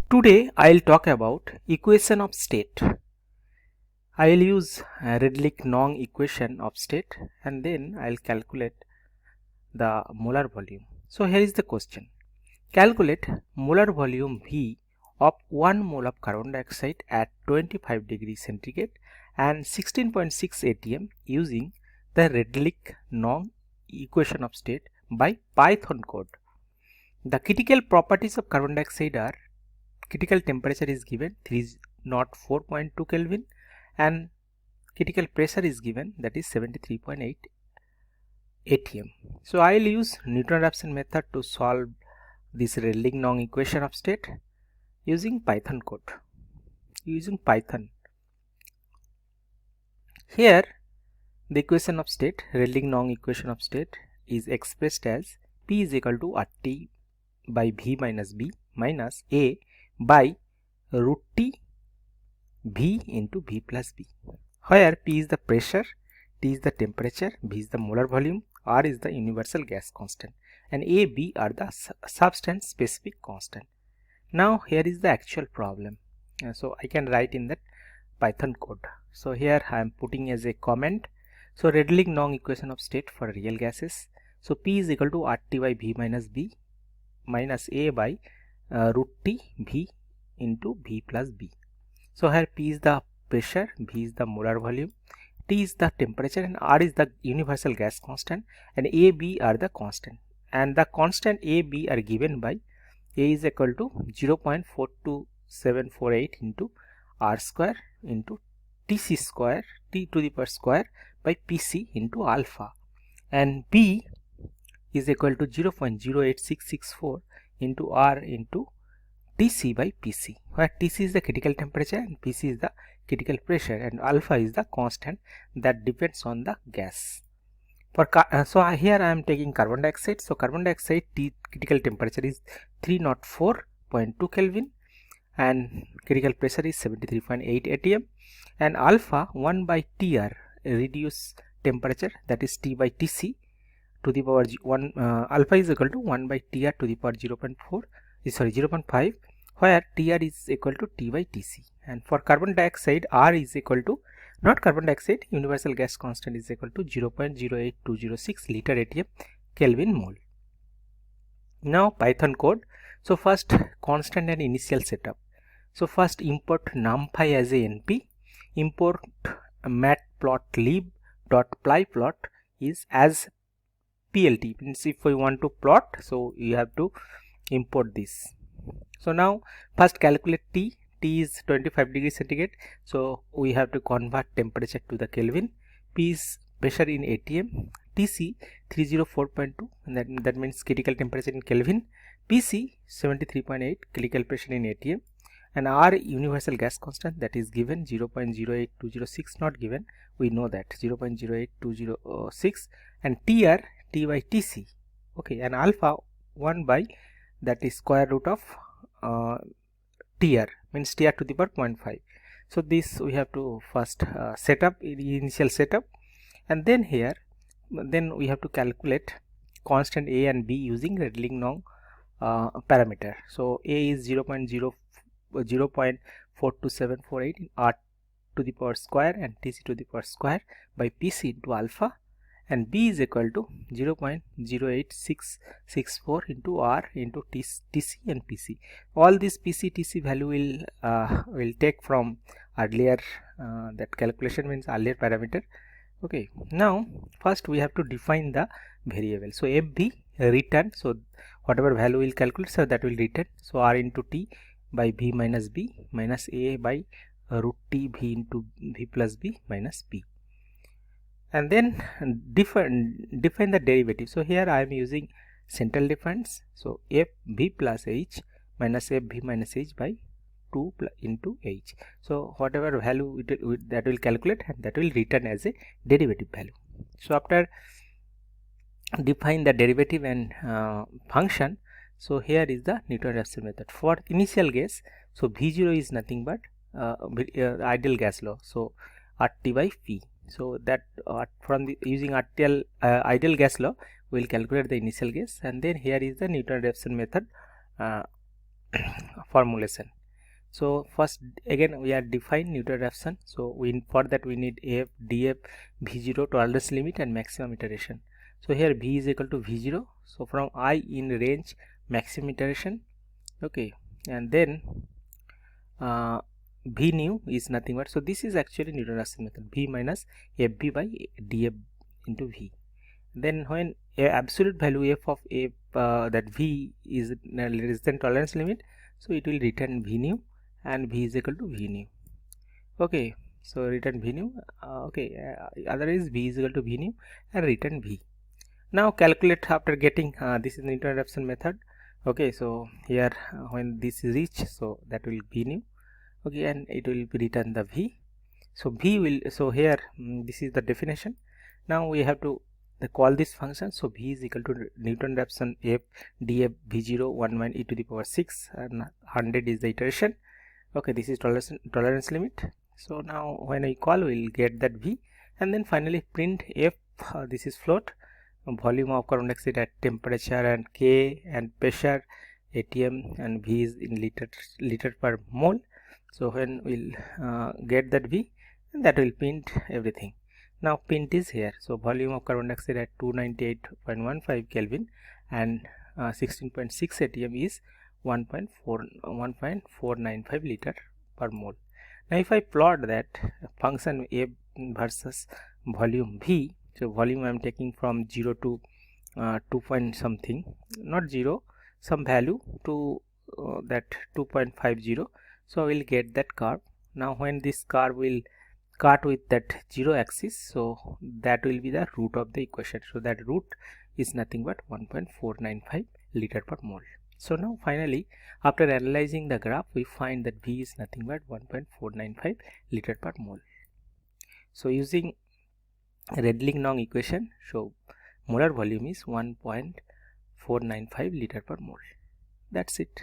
Today I'll talk about equation of state. I'll use Redlich-Kwong Equation of State and then I'll calculate the molar volume. So here is the question. Calculate molar volume V of 1 mole of carbon dioxide at 25 degrees centigrade and 16.6 atm using the Redlich-Kwong Equation of State by Python code. The critical properties of carbon dioxide are: critical temperature is given 304.2 Kelvin and critical pressure is given, that is 73.8 atm. So I will use Newton-Raphson method to solve this Redlich-Kwong equation of state using Python code. Using Python, here the equation of state, Redlich-Kwong equation of state, is expressed as P is equal to RT by V minus B minus A by root T V into V plus B, where P is the pressure, T is the temperature, V is the molar volume, R is the universal gas constant, and A, B are the substance specific constant. Now here is the actual problem. So I can write in that Python code. So here I am putting as a comment. So Redlich-Kwong equation of state for real gases. So P is equal to RT by V minus B minus A by root T V into V plus B. So here P is the pressure, V is the molar volume, T is the temperature, and R is the universal gas constant, and A, B are the constant. And the constant A, B are given by A is equal to 0.42748 into R square into Tc square, T to the power square by Pc into alpha, and B is equal to 0.08664 into R into Tc by Pc, where Tc is the critical temperature and Pc is the critical pressure, and alpha is the constant that depends on the gas. So here I am taking carbon dioxide. So carbon dioxide critical temperature is 304.2 Kelvin and critical pressure is 73.8 atm, and alpha 1 by Tr, reduced temperature, that is T by Tc to the power 1, alpha is equal to 1 by Tr to the power 0.5, where Tr is equal to T by Tc. And for carbon dioxide, R is equal to, not carbon dioxide, universal gas constant is equal to 0.08206 liter atm Kelvin mole. Now Python code. So first constant and initial setup. So first import numpy as a np, import matplotlib.plyplot is as plt, means if we want to plot, so you have to import this. So now first calculate T. T is 25 degrees centigrade, so we have to convert temperature to the Kelvin. P is pressure in atm, Tc 304.2, and that means critical temperature in Kelvin, Pc 73.8 critical pressure in atm, and R universal gas constant, that is given 0.08206, not given, we know that 0.08206, and Tr T by Tc, okay, and alpha 1 by, that is square root of Tr, means Tr to the power 0.5. So this we have to first set up initial setup, and then here we have to calculate constant A and B using Redlich-Kwong parameter. So A is 0.42748 in R to the power square and Tc to the power square by Pc into alpha, and B is equal to 0.08664 into R into Tc and Pc. All this Pc Tc value will take from earlier that calculation, means earlier parameter. Okay, now first we have to define the variable. So FV return, so whatever value will calculate, so that will return. So R into T by V minus B minus A by root T V into V plus B minus P. And then define the derivative. So here I am using central difference. So FV plus H minus FV minus H by 2 into H. So whatever value that will calculate, and that will return as a derivative value. So after define the derivative and function, so here is the Newton-Raphson method for initial gas. So V0 is nothing but ideal gas law. So RT by P. So that from the using ideal gas law, we will calculate the initial gas, and then here is the Newton-Raphson method formulation. So first again we are define Newton Raphson. So for that we need AF, DF, V0, tolerance limit and maximum iteration. So here V is equal to V0. So from I in range maximum iteration. Okay, and then V new is nothing but, so this is actually Newton Raphson method, V minus FV by DF into V. Then when a absolute value f of f that V is less than tolerance limit, so it will return V new and V is equal to V new. Okay, so return V new. Otherwise V is equal to V new and return V. Now calculate after getting this is the Newton Raphson method. Okay, so here when this is reached, so that will V new. Okay, and it will return the V. So V will, so here this is the definition. Now we have to call this function. So V is equal to Newton Raphson f df v0 1 minus e to the power 6 and 100 is the iteration. Okay, this is tolerance limit. So now when I call, we will get that V, and then finally print f, this is float, volume of carbon dioxide at temperature and K and pressure atm, and V is in liter per mole. So when we'll get that V, and that will print everything. Now print is here. So volume of carbon dioxide at 298.15 Kelvin and 16.6 atm is 1.495 liter per mole. Now if I plot that function A versus volume V, so volume I am taking from 0 to 2 point something, not 0, some value to that 2.50. So I will get that curve. Now when this curve will cut with that 0 axis, so that will be the root of the equation. So that root is nothing but 1.495 liter per mole. So now finally, after analyzing the graph, we find that V is nothing but 1.495 liter per mole. So using Redlich-Kwong equation, so molar volume is 1.495 liter per mole. That's it.